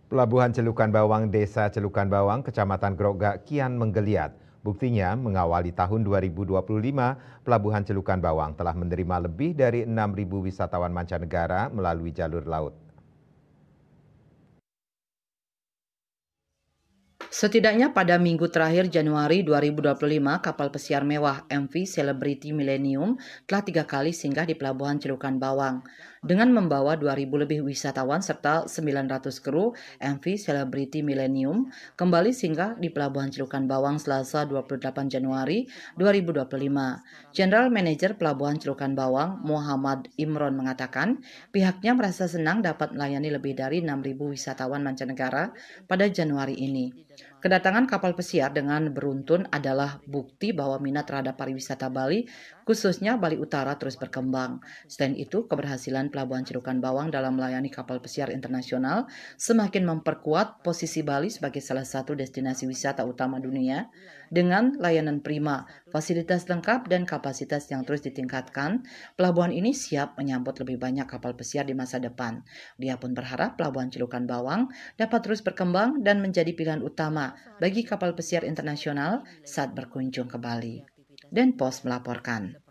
Pelabuhan Celukan Bawang, Desa Celukan Bawang, Kecamatan Grogak kian menggeliat. Buktinya, mengawali tahun 2025, Pelabuhan Celukan Bawang telah menerima lebih dari 6.000 wisatawan mancanegara melalui jalur laut. Setidaknya pada minggu terakhir Januari 2025, kapal pesiar mewah MV Celebrity Millennium telah 3 kali singgah di Pelabuhan Celukan Bawang. Dengan membawa 2.000 lebih wisatawan serta 900 kru, MV Celebrity Millennium kembali singgah di Pelabuhan Celukan Bawang Selasa 28 Januari 2025. General Manager Pelabuhan Celukan Bawang, Muhammad Imron mengatakan, pihaknya merasa senang dapat melayani lebih dari 6.000 wisatawan mancanegara pada Januari ini. Kedatangan kapal pesiar dengan beruntun adalah bukti bahwa minat terhadap pariwisata Bali, khususnya Bali Utara, terus berkembang. Selain itu, keberhasilan Pelabuhan Celukan Bawang dalam melayani kapal pesiar internasional semakin memperkuat posisi Bali sebagai salah satu destinasi wisata utama dunia. Dengan layanan prima, fasilitas lengkap, dan kapasitas yang terus ditingkatkan, pelabuhan ini siap menyambut lebih banyak kapal pesiar di masa depan. Dia pun berharap Pelabuhan Celukan Bawang dapat terus berkembang dan menjadi pilihan utama bagi kapal pesiar internasional saat berkunjung ke Bali. Denpos melaporkan.